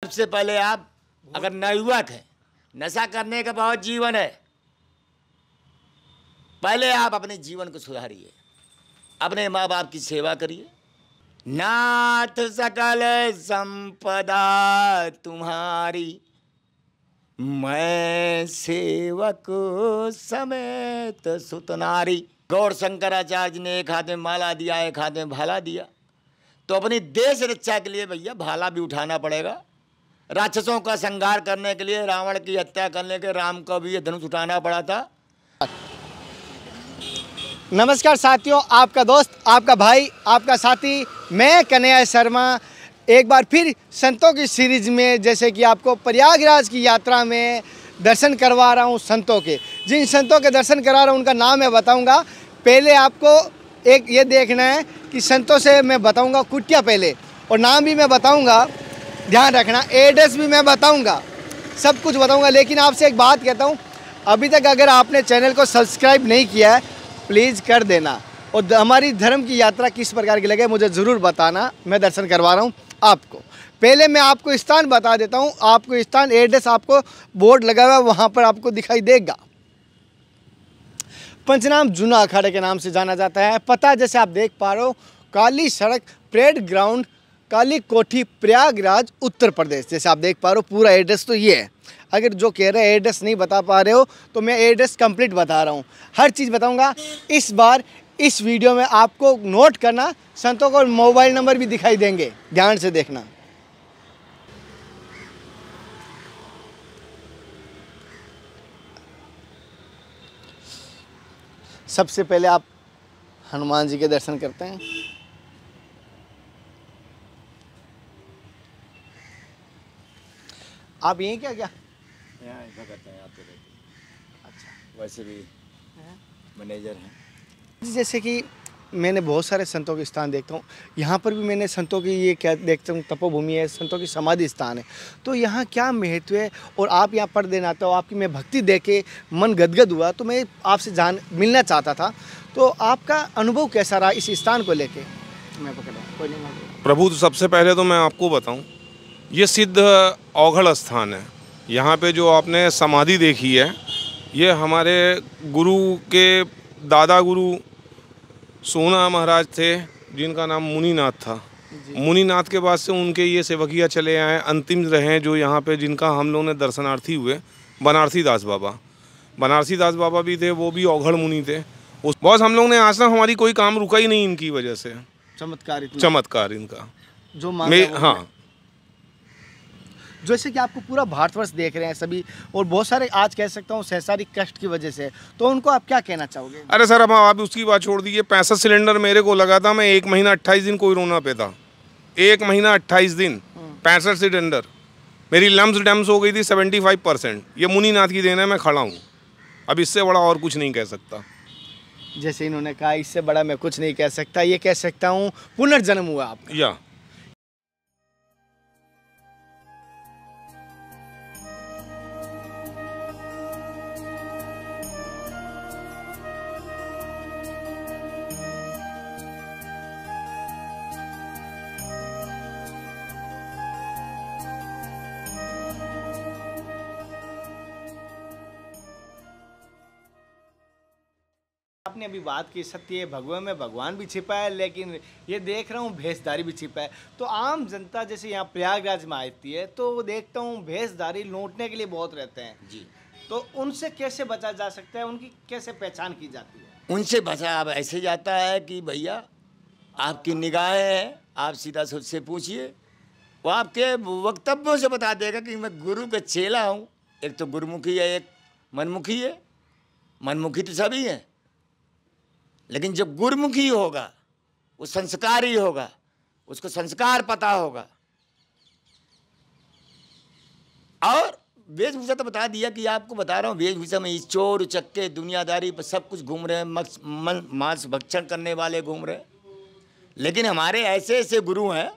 सबसे पहले आप अगर नवयुवक है, नशा करने का बहुत जीवन है, पहले आप अपने जीवन को सुधारिए, अपने माँ बाप की सेवा करिए। नाथ सकल संपदा तुम्हारी, मैं सेवक समेत सुतनारी। गौर शंकराचार्य जी ने एक हाथ में माला दिया, एक हाथ में भाला दिया। तो अपनी देश रक्षा के लिए भैया भाला भी उठाना पड़ेगा। राक्षसों का संहार करने के लिए, रावण की हत्या करने के राम को भी ये धनुष उठाना पड़ा था। नमस्कार साथियों, आपका दोस्त, आपका भाई, आपका साथी, मैं कन्हैया शर्मा एक बार फिर संतों की सीरीज में, जैसे कि आपको प्रयागराज की यात्रा में दर्शन करवा रहा हूं संतों के। जिन संतों के दर्शन करा रहा हूं उनका नाम मैं बताऊंगा। पहले आपको एक ये देखना है कि संतों से मैं बताऊंगा कुटिया पहले, और नाम भी मैं बताऊंगा, ध्यान रखना, एड्रेस भी मैं बताऊंगा, सब कुछ बताऊंगा। लेकिन आपसे एक बात कहता हूं, अभी तक अगर आपने चैनल को सब्सक्राइब नहीं किया है प्लीज़ कर देना, और हमारी धर्म की यात्रा किस प्रकार की लगे मुझे ज़रूर बताना। मैं दर्शन करवा रहा हूँ आपको। पहले मैं आपको स्थान बता देता हूँ, आपको स्थान एड्रेस आपको बोर्ड लगा हुआ है वहाँ पर आपको दिखाई देगा। पंचनाम जूना अखाड़े के नाम से जाना जाता है। पता जैसे आप देख पा रहे हो, काली सड़क, परेड ग्राउंड, काली कोठी, प्रयागराज, उत्तर प्रदेश। जैसे आप देख पा रहे हो पूरा एड्रेस तो ये है। अगर जो कह रहे हैं एड्रेस नहीं बता पा रहे हो तो मैं एड्रेस कंप्लीट बता रहा हूँ, हर चीज़ बताऊँगा। इस बार इस वीडियो में आपको नोट करना, संतों को मोबाइल नंबर भी दिखाई देंगे, ध्यान से देखना। सबसे पहले आप हनुमान जी के दर्शन करते हैं। आप यहीं क्या यहाँ ऐसा करते हैं, आते रहते हैं। अच्छा, वैसे भी मैनेजर हैं। जैसे कि मैंने बहुत सारे संतों के स्थान देखता हूँ, यहाँ पर भी मैंने संतों की ये क्या देखता हूँ, तपोभूमि है, संतों की समाधि स्थान है। तो यहाँ क्या महत्व है, और आप यहाँ पर देना आता हो, आपकी मैं भक्ति देख के मन गदगद हुआ, तो मैं आपसे मिलना चाहता था। तो आपका अनुभव कैसा रहा इस स्थान को लेके? मैं पकड़ा कोई नहीं। प्रभु, सबसे पहले तो मैं आपको बताऊँ, ये सिद्ध औघड़ स्थान है। यहाँ पे जो आपने समाधि देखी है, ये हमारे गुरु के दादा गुरु सोना महाराज थे, जिनका नाम मुनिनाथ था। मुनिनाथ के बाद से उनके ये सेवकिया चले आए, अंतिम रहे जो यहाँ पे, जिनका हम लोगों ने दर्शनार्थी हुए, बनारसी दास बाबा। बनारसी दास बाबा भी थे, वो भी औघड़ मुनि थे। उस बॉस हम लोग ने आज तक हमारी कोई काम रुका ही नहीं इनकी वजह से। चमत्कार इनका जो हाँ। जैसे कि आपको पूरा भारतवर्ष देख रहे हैं सभी, और बहुत सारे आज कह सकता हूँ सांसारिक कष्ट की वजह से, तो उनको आप क्या कहना चाहोगे? अरे सर, अब आप उसकी बात छोड़ दीजिए। 65 सिलेंडर मेरे को लगा था, मैं 1 महीना 28 दिन कोई रोना पे था। 1 महीना 28 दिन 65 सिलेंडर, मेरी लम्स डम्स हो गई थी 75%। ये मुनिनाथ की देन है, मैं खड़ा हूँ। अब इससे बड़ा और कुछ नहीं कह सकता। जैसे इन्होंने कहा, इससे बड़ा मैं कुछ नहीं कह सकता, ये कह सकता हूँ पुनर्जन्म हुआ आपका। या आपने अभी बात की, सत्य भगवान में भगवान भी छिपा है, लेकिन ये देख रहा हूँ भेषधारी भी छिपा है। तो आम जनता जैसे यहाँ प्रयागराज में आती है, तो वो देखता हूँ भेषधारी लूटने के लिए बहुत रहते हैं जी। तो उनसे कैसे बचा जा सकता है, उनकी कैसे पहचान की जाती है? उनसे बचा अब ऐसे जाता है कि भैया आपकी निगाहें हैं, आप सीधा से उससे पूछिए, वो आपके वक्तव्यों से बता देगा कि मैं गुरु का चेला हूँ। एक तो गुरुमुखी है, एक मनमुखी है। मनमुखी तो सभी है, लेकिन जब गुरुमुखी होगा वो संस्कारी होगा, उसको संस्कार पता होगा। और वेशभूषा तो बता दिया कि आपको बता रहा हूँ, वेशभूषा में चोर उचक्के दुनियादारी पर सब कुछ घूम रहे हैं, मांस भक्षण करने वाले घूम रहे हैं। लेकिन हमारे ऐसे ऐसे गुरु हैं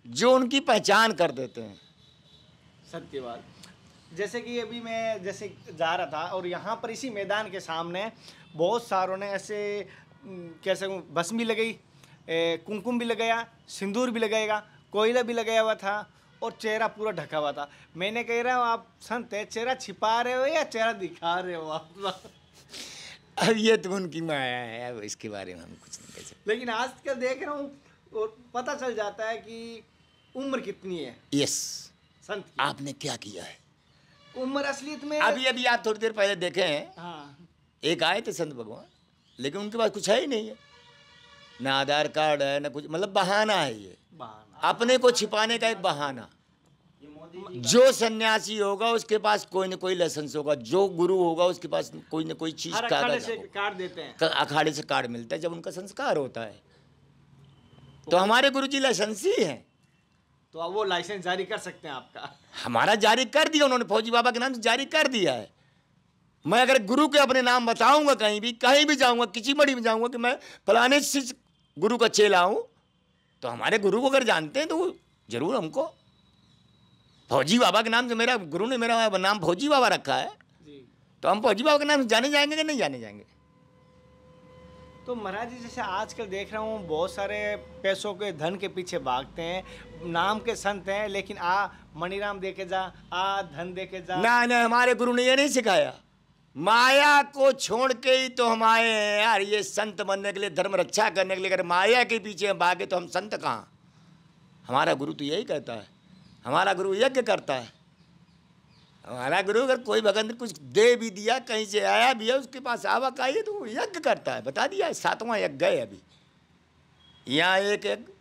जो उनकी पहचान कर देते हैं। सत्य बात। जैसे कि अभी मैं जैसे जा रहा था, और यहाँ पर इसी मैदान के सामने बहुत सारों ने ऐसे कैसे भस्म भी लगाई, कुमकुम भी लगाया, सिंदूर भी लगाएगा, कोयला भी लगाया हुआ था, और चेहरा पूरा ढका हुआ था। मैंने कह रहा हूँ आप संत है, चेहरा छिपा रहे हो या चेहरा दिखा रहे हो आप? अब ये तो उनकी माया है, अब इसके बारे में हम कुछ नहीं कह सकते। लेकिन आजकल देख रहा हूँ और पता चल जाता है कि उम्र कितनी है यस, संत की। आपने क्या किया है? उम्र असलियत में अभी अभी आप थोड़ी देर पहले देखे हैं, हाँ, एक आए थे संत भगवान, लेकिन उनके पास कुछ है ही नहीं है, ना आधार कार्ड है ना कुछ, मतलब बहाना है ये, बहाना। अपने को छिपाने का एक बहाना। जो सन्यासी होगा उसके पास कोई न कोई लाइसेंस होगा, जो गुरु होगा उसके पास कोई न कोई चीज हर अखाड़े कागज से होगा। कार्ड देते हैं। अखाड़े से कार्ड मिलता है जब उनका संस्कार होता है। तो हमारे गुरुजी लाइसेंसी हैं, तो अब वो लाइसेंस जारी कर सकते हैं आपका? हमारा जारी कर दिया उन्होंने, फौजी बाबा के नाम से जारी कर दिया है। मैं अगर गुरु के अपने नाम बताऊंगा कहीं भी जाऊंगा, किसी मड़ी में जाऊंगा कि मैं फलाने से गुरु का चेला हूं, तो हमारे गुरु को अगर जानते हैं तो वो जरूर हमको, फौजी बाबा के नाम से, मेरा गुरु ने मेरा नाम फौजी बाबा रखा है, जी। तो हम फौजी बाबा के नाम से जाने जाएंगे कि नहीं जाने जाएंगे? तो महाराज जी, जैसे आजकल देख रहा हूँ बहुत सारे पैसों के, धन के पीछे भागते हैं, नाम के संत हैं, लेकिन मणिराम देके जा, धन देके जा। ना, हमारे गुरु ने ये नहीं सिखाया। माया को छोड़ के ही तो हम आए हैं यार, ये संत बनने के लिए, धर्म रक्षा करने के लिए। अगर माया के पीछे भागे तो हम संत कहाँ? हमारा गुरु तो यही कहता है, हमारा गुरु यज्ञ करता है। हमारा गुरु अगर कोई भगत कुछ दे भी दिया, कहीं से आया भी है, उसके पास आवक आई है तो वो यज्ञ करता है। बता दिया, 7वां यज्ञ है अभी यहाँ, एक यज्ञ,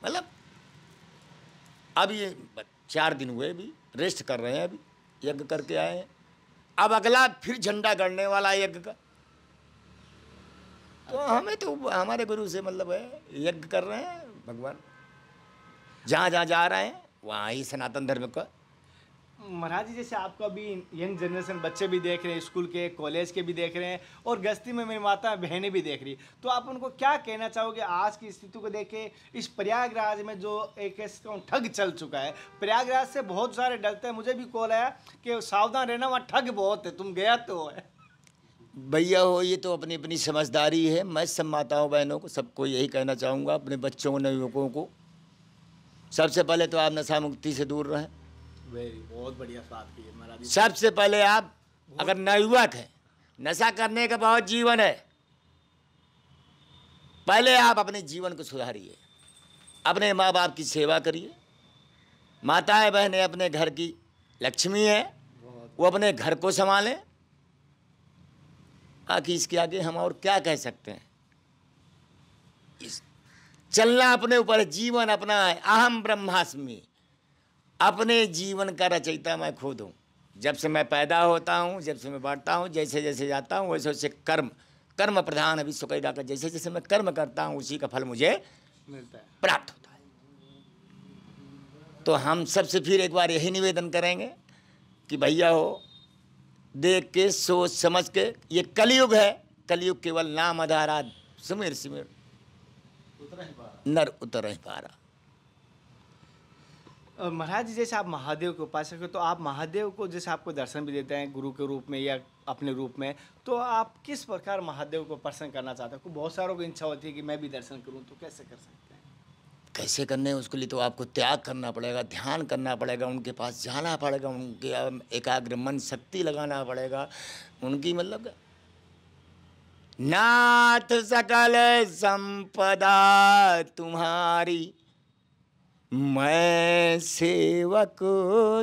मतलब अब ये 4 दिन हुए, अभी रेस्ट कर रहे हैं, अभी यज्ञ करके आए हैं। अब अगला फिर झंडा गड़ने वाला यज्ञ का। तो हमें तो हमारे गुरु से मतलब है, यज्ञ कर रहे हैं भगवान, जहाँ जहाँ जा रहे हैं वहाँ ही सनातन धर्म का। महाराज जी, जैसे आपको अभी यंग जनरेशन बच्चे भी देख रहे हैं, स्कूल के, कॉलेज के भी देख रहे हैं, और गस्ती में मेरी माता बहनें भी देख रही, तो आप उनको क्या कहना चाहोगे आज की स्थिति को देख के? इस प्रयागराज में जो एक ठग चल चुका है, प्रयागराज से बहुत सारे डरते हैं, मुझे भी कॉल आया कि सावधान रहना, वहाँ ठग बहुत है, तुम गया तो है। भैया हो, ये तो अपनी अपनी समझदारी है। मैं सब माताओं बहनों को, सबको यही कहना चाहूँगा, अपने बच्चों नवयुवकों को, सबसे पहले तो आप नशा मुक्ति से दूर रहें। बहुत बढ़िया बात की है महाराज जी। सबसे पहले आप अगर नवयुवक हैं, नशा करने का बहुत जीवन है, पहले आप अपने जीवन को सुधारिए, अपने माँ बाप की सेवा करिए। माताएं बहनें अपने घर की लक्ष्मी है, वो अपने घर को संभालें। बाकी इसके आगे हम और क्या कह सकते हैं? चलना अपने ऊपर, जीवन अपना है। अहम ब्रह्मास्मि, अपने जीवन का रचयिता मैं खुद हूँ। जब से मैं पैदा होता हूँ, जब से मैं बढ़ता हूँ, जैसे जैसे जाता हूँ, वैसे वैसे कर्म प्रधान अभी सुकैदा का, जैसे जैसे मैं कर्म करता हूँ उसी का फल मुझे मिलता है, प्राप्त होता है। तो हम सबसे फिर एक बार यही निवेदन करेंगे कि भैया हो, देख के सोच समझ के, ये कलयुग है, कलयुग केवल नाम आधारा, सुमिर सिमिर नर उतर नहीं पा रहा। महाराज जी, जैसे आप महादेव के उपासक हो, तो आप महादेव को जैसे आपको दर्शन भी देते हैं गुरु के रूप में या अपने रूप में, तो आप किस प्रकार महादेव को प्रसन्न करना चाहते हैं? बहुत सारों को इच्छा होती है कि मैं भी दर्शन करूं, तो कैसे कर सकते हैं? कैसे करने, उसके लिए तो आपको त्याग करना पड़ेगा, ध्यान करना पड़ेगा, उनके पास जाना पड़ेगा, उनके एकाग्र मन शक्ति लगाना पड़ेगा, उनकी मतलब नाथ सकल संपदा तुम्हारी, मैं सेवक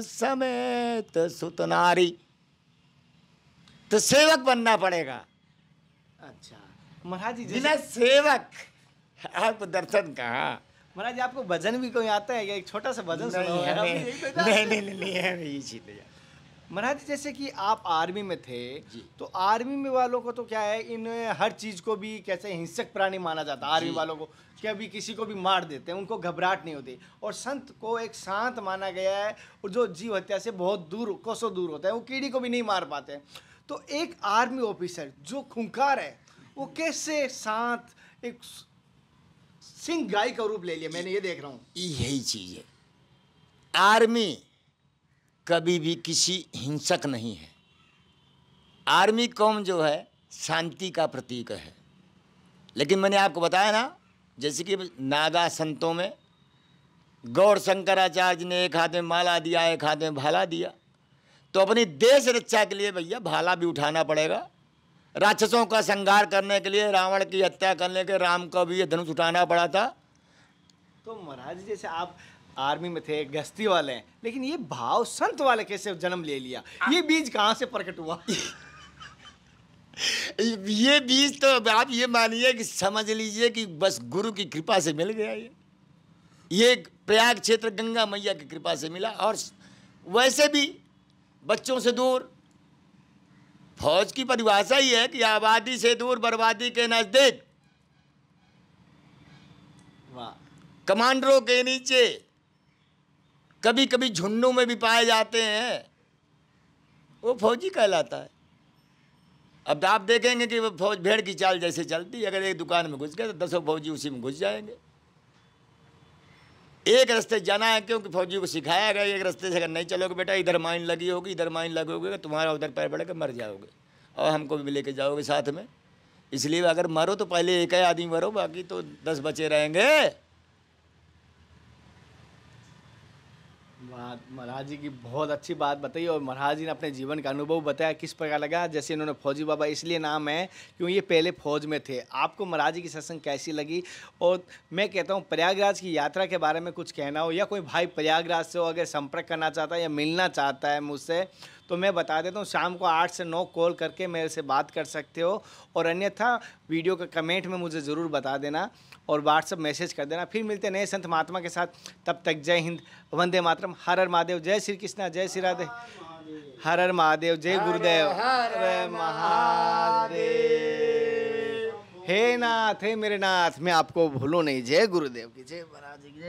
समेत सुतनारी। तो सेवक बनना पड़ेगा। अच्छा महाराज जी, बिना सेवक आपको दर्शन कहाँ? महाराज जी, आपको भजन भी कोई आता है क्या? एक छोटा सा भजन सुनाओ यार, अभी यही तो था। नहीं है ये चीज। महाराज जी, जैसे कि आप आर्मी में थे, तो आर्मी में वालों को तो क्या है, इन हर चीज़ को भी कैसे हिंसक प्राणी माना जाता है आर्मी वालों को, कि अभी किसी को भी मार देते हैं, उनको घबराहट नहीं होती। और संत को एक शांत माना गया है, और जो जीव हत्या से बहुत दूर, कोसों दूर होता है, वो कीड़ी को भी नहीं मार पाते। तो एक आर्मी ऑफिसर जो खूंखार है, वो कैसे शांत एक सिंह गाय का रूप ले लिया, मैंने ये देख रहा हूँ। यही चीज है, आर्मी कभी भी किसी हिंसक नहीं है। आर्मी कौम जो है शांति का प्रतीक है। लेकिन मैंने आपको बताया ना, जैसे कि नागा संतों में गौर शंकराचार्य ने एक हाथ में माला दिया, एक हाथ में भाला दिया। तो अपनी देश रक्षा के लिए भैया भाला भी उठाना पड़ेगा। राक्षसों का संहार करने के लिए, रावण की हत्या करने के राम को भी ये धनुष उठाना पड़ा था। तो महाराज जी, जैसे आप आर्मी में थे, गश्ती वाले हैं, लेकिन ये भाव संत वाले कैसे जन्म ले लिया? ये बीज कहाँ से प्रकट हुआ? ये बीज तो आप ये मानिए कि समझ लीजिए कि बस गुरु की कृपा से मिल गया। ये प्रयाग क्षेत्र गंगा मैया की कृपा से मिला। और वैसे भी बच्चों से दूर, फौज की परिभाषा ही है कि आबादी से दूर, बर्बादी के नजदीक, वाह। कमांडरों के नीचे, कभी कभी झुंडों में भी पाए जाते हैं, वो फौजी कहलाता है। अब आप देखेंगे कि वो फौज भेड़ की चाल जैसे चलती है। अगर एक दुकान में घुस गए तो 10 फौजी उसी में घुस जाएंगे। एक रास्ते जाना है, क्योंकि फौजी को सिखाया गया एक रास्ते से अगर नहीं चलोगे बेटा, इधर माइन लगी होगी, इधर माइन लगोगे, तुम्हारा उधर पैर पड़ेगा, मर जाओगे और हमको भी लेके जाओगे साथ में। इसलिए अगर मरो तो पहले एक ही आदमी मरो, बाकी तो 10 बचे रहेंगे। महाराज जी की बहुत अच्छी बात बताई, और महाराज जी ने अपने जीवन का अनुभव बताया किस प्रकार लगा। जैसे इन्होंने फौजी बाबा इसलिए नाम है क्योंकि ये पहले फौज में थे। आपको महाराज जी की सत्संग कैसी लगी? और मैं कहता हूँ प्रयागराज की यात्रा के बारे में कुछ कहना हो, या कोई भाई प्रयागराज से हो अगर संपर्क करना चाहता है या मिलना चाहता है मुझसे, तो मैं बता देता हूँ शाम को 8 से 9 कॉल करके मेरे से बात कर सकते हो। और अन्यथा वीडियो के कमेंट में मुझे ज़रूर बता देना और व्हाट्सएप मैसेज कर देना। फिर मिलते हैं नए संत महात्मा के साथ। तब तक जय हिंद, वंदे मातरम, हर हर महादेव, जय श्री कृष्णा, जय श्री राधे, हर हर महादेव, जय गुरुदेव, हर महादेव। हे नाथ, हे मेरे नाथ, मैं आपको भूलूं नहीं। जय गुरुदेव की जय, महाराज जी की जय।